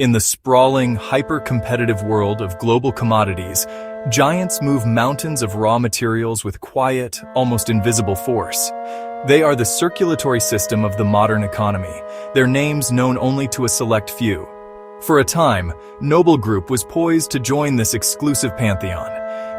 In the sprawling, hyper-competitive world of global commodities, giants move mountains of raw materials with quiet, almost invisible force. They are the circulatory system of the modern economy, their names known only to a select few. For a time, Noble Group was poised to join this exclusive pantheon.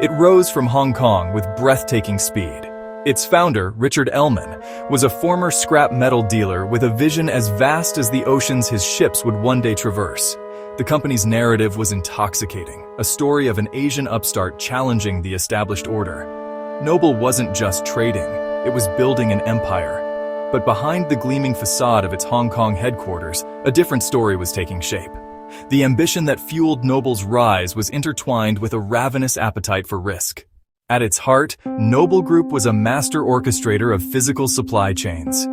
It rose from Hong Kong with breathtaking speed. Its founder, Richard Ellman, was a former scrap metal dealer with a vision as vast as the oceans his ships would one day traverse. The company's narrative was intoxicating, a story of an Asian upstart challenging the established order. Noble wasn't just trading, it was building an empire. But behind the gleaming facade of its Hong Kong headquarters, a different story was taking shape. The ambition that fueled Noble's rise was intertwined with a ravenous appetite for risk. At its heart, Noble Group was a master orchestrator of physical supply chains.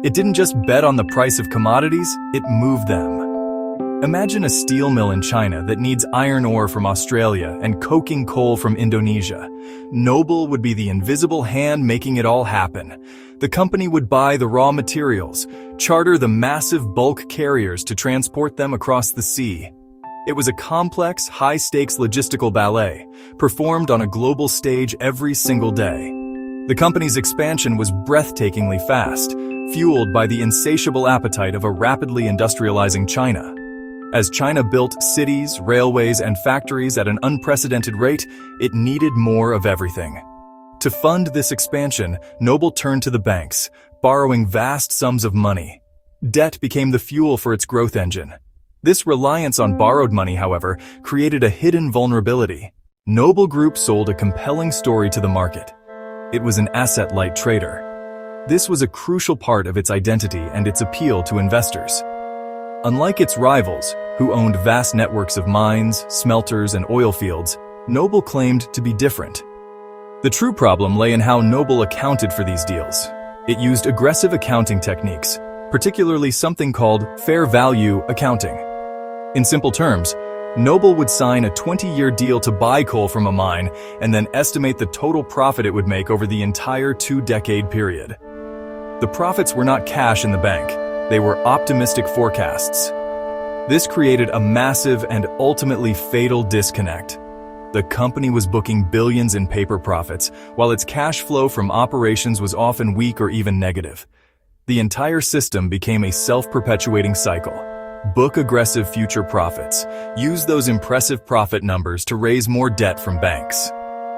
It didn't just bet on the price of commodities, it moved them. Imagine a steel mill in China that needs iron ore from Australia and coking coal from Indonesia. Noble would be the invisible hand making it all happen. The company would buy the raw materials, charter the massive bulk carriers to transport them across the sea. It was a complex, high-stakes logistical ballet, performed on a global stage every single day. The company's expansion was breathtakingly fast, fueled by the insatiable appetite of a rapidly industrializing China. As China built cities, railways, and factories at an unprecedented rate, it needed more of everything. To fund this expansion, Noble turned to the banks, borrowing vast sums of money. Debt became the fuel for its growth engine. This reliance on borrowed money, however, created a hidden vulnerability. Noble Group sold a compelling story to the market. It was an asset-light trader. This was a crucial part of its identity and its appeal to investors. Unlike its rivals, who owned vast networks of mines, smelters, and oil fields, Noble claimed to be different. The true problem lay in how Noble accounted for these deals. It used aggressive accounting techniques, particularly something called fair value accounting. In simple terms, Noble would sign a 20-year deal to buy coal from a mine and then estimate the total profit it would make over the entire 2-decade period. The profits were not cash in the bank, they were optimistic forecasts. This created a massive and ultimately fatal disconnect. The company was booking billions in paper profits, while its cash flow from operations was often weak or even negative. The entire system became a self-perpetuating cycle. Book aggressive future profits. Use those impressive profit numbers to raise more debt from banks.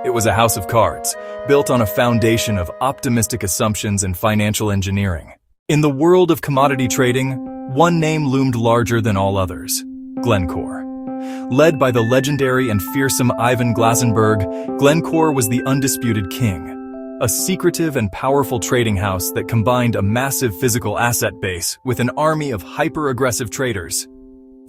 It was a house of cards, built on a foundation of optimistic assumptions and financial engineering. In the world of commodity trading, one name loomed larger than all others: Glencore. Led by the legendary and fearsome Ivan Glasenberg, Glencore was the undisputed king. A secretive and powerful trading house that combined a massive physical asset base with an army of hyper-aggressive traders.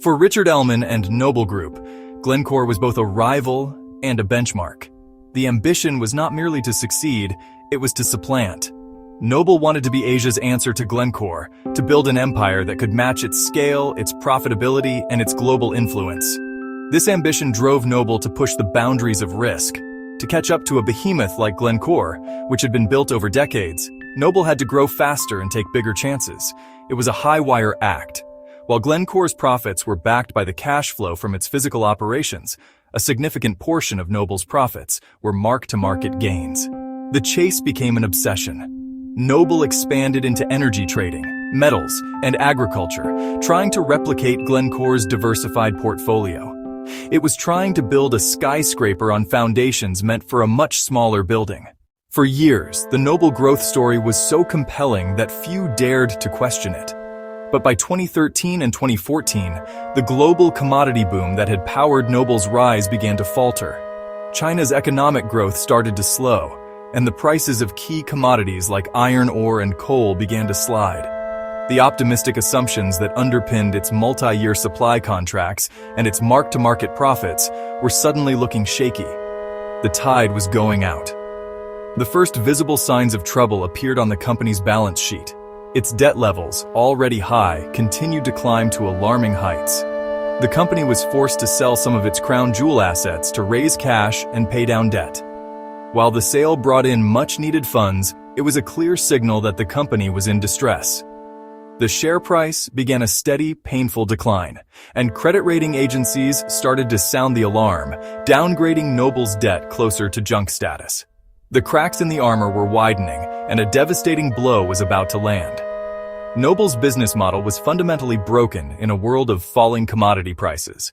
For Richard Ellman and Noble Group, Glencore was both a rival and a benchmark. The ambition was not merely to succeed, it was to supplant. Noble wanted to be Asia's answer to Glencore, to build an empire that could match its scale, its profitability, and its global influence. This ambition drove Noble to push the boundaries of risk. To catch up to a behemoth like Glencore, which had been built over decades, Noble had to grow faster and take bigger chances. It was a high-wire act. While Glencore's profits were backed by the cash flow from its physical operations, a significant portion of Noble's profits were mark-to-market gains. The chase became an obsession. Noble expanded into energy trading, metals, and agriculture, trying to replicate Glencore's diversified portfolio. It was trying to build a skyscraper on foundations meant for a much smaller building. For years, the Noble growth story was so compelling that few dared to question it. But by 2013 and 2014, the global commodity boom that had powered Noble's rise began to falter. China's economic growth started to slow, and the prices of key commodities like iron ore and coal began to slide. The optimistic assumptions that underpinned its multi-year supply contracts and its mark-to-market profits were suddenly looking shaky. The tide was going out. The first visible signs of trouble appeared on the company's balance sheet. Its debt levels, already high, continued to climb to alarming heights. The company was forced to sell some of its crown jewel assets to raise cash and pay down debt. While the sale brought in much-needed funds, it was a clear signal that the company was in distress. The share price began a steady, painful decline, and credit rating agencies started to sound the alarm, downgrading Noble's debt closer to junk status. The cracks in the armor were widening, and a devastating blow was about to land. Noble's business model was fundamentally broken in a world of falling commodity prices.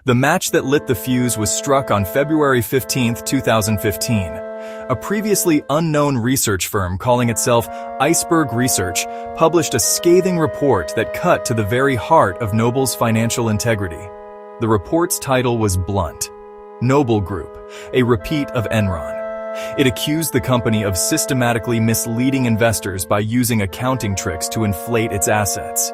The match that lit the fuse was struck on February 15, 2015. A previously unknown research firm calling itself Iceberg Research published a scathing report that cut to the very heart of Noble's financial integrity. The report's title was blunt: Noble Group, a repeat of Enron. It accused the company of systematically misleading investors by using accounting tricks to inflate its assets.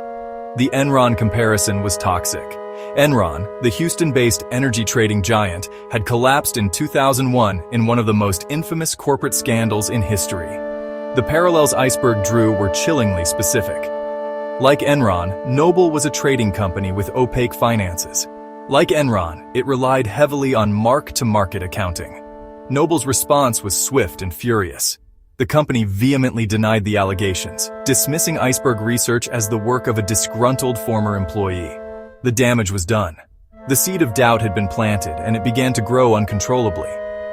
The Enron comparison was toxic. Enron, the Houston-based energy trading giant, had collapsed in 2001 in one of the most infamous corporate scandals in history. The parallels Iceberg drew were chillingly specific. Like Enron, Noble was a trading company with opaque finances. Like Enron, it relied heavily on mark-to-market accounting. Noble's response was swift and furious. The company vehemently denied the allegations, dismissing Iceberg Research as the work of a disgruntled former employee. The damage was done. The seed of doubt had been planted, and it began to grow uncontrollably.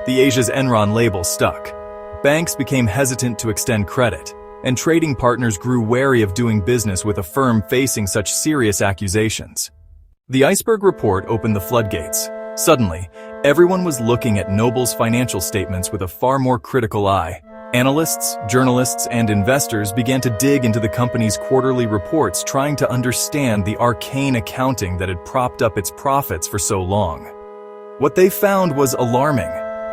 The Asia's Enron label stuck. Banks became hesitant to extend credit, and trading partners grew wary of doing business with a firm facing such serious accusations. The Iceberg report opened the floodgates. Suddenly, everyone was looking at Noble's financial statements with a far more critical eye. Analysts, journalists, and investors began to dig into the company's quarterly reports, trying to understand the arcane accounting that had propped up its profits for so long. What they found was alarming.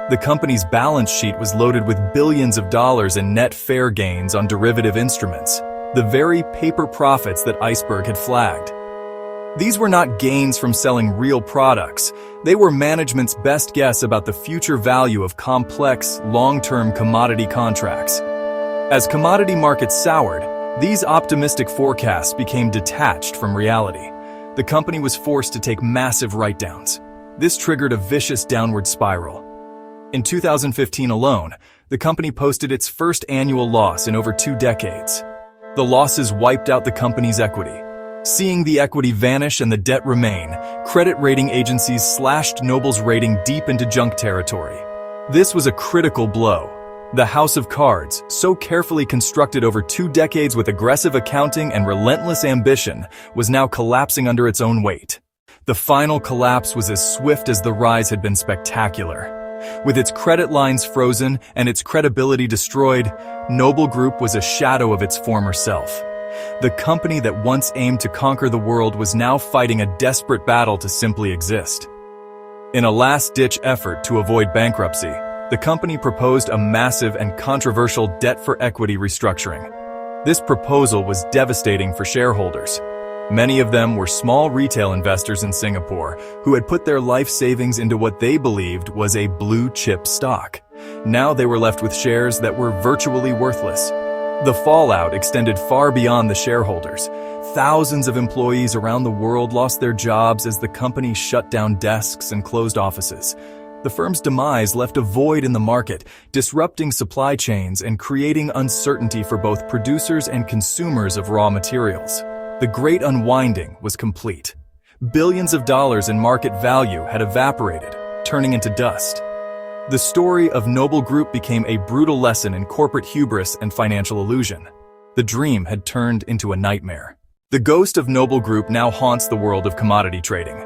The company's balance sheet was loaded with billions of dollars in net fair gains on derivative instruments, the very paper profits that Iceberg had flagged. These were not gains from selling real products. They were management's best guess about the future value of complex, long-term commodity contracts. As commodity markets soured, these optimistic forecasts became detached from reality. The company was forced to take massive write-downs. This triggered a vicious downward spiral. In 2015 alone, the company posted its first annual loss in over 2 decades. The losses wiped out the company's equity. Seeing the equity vanish and the debt remain, credit rating agencies slashed Noble's rating deep into junk territory. This was a critical blow. The house of cards, so carefully constructed over 2 decades with aggressive accounting and relentless ambition, was now collapsing under its own weight. The final collapse was as swift as the rise had been spectacular. With its credit lines frozen and its credibility destroyed, Noble Group was a shadow of its former self. The company that once aimed to conquer the world was now fighting a desperate battle to simply exist. In a last-ditch effort to avoid bankruptcy, the company proposed a massive and controversial debt-for-equity restructuring. This proposal was devastating for shareholders. Many of them were small retail investors in Singapore who had put their life savings into what they believed was a blue-chip stock. Now they were left with shares that were virtually worthless. The fallout extended far beyond the shareholders. Thousands of employees around the world lost their jobs as the company shut down desks and closed offices. The firm's demise left a void in the market, disrupting supply chains and creating uncertainty for both producers and consumers of raw materials. The great unwinding was complete. Billions of dollars in market value had evaporated, turning into dust. The story of Noble Group became a brutal lesson in corporate hubris and financial illusion. The dream had turned into a nightmare. The ghost of Noble Group now haunts the world of commodity trading.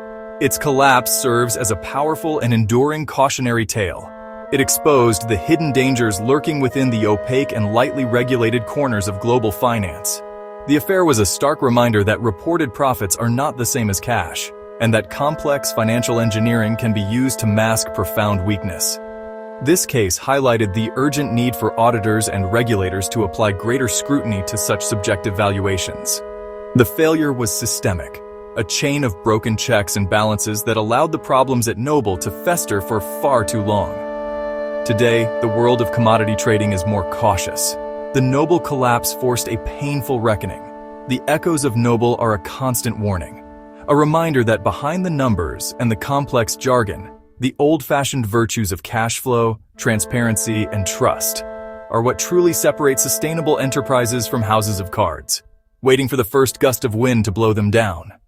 Its collapse serves as a powerful and enduring cautionary tale. It exposed the hidden dangers lurking within the opaque and lightly regulated corners of global finance. The affair was a stark reminder that reported profits are not the same as cash, and that complex financial engineering can be used to mask profound weakness. This case highlighted the urgent need for auditors and regulators to apply greater scrutiny to such subjective valuations. The failure was systemic, a chain of broken checks and balances that allowed the problems at Noble to fester for far too long. Today, the world of commodity trading is more cautious. The Noble collapse forced a painful reckoning. The echoes of Noble are a constant warning, a reminder that behind the numbers and the complex jargon, the old-fashioned virtues of cash flow, transparency, and trust are what truly separate sustainable enterprises from houses of cards. waiting for the first gust of wind to blow them down.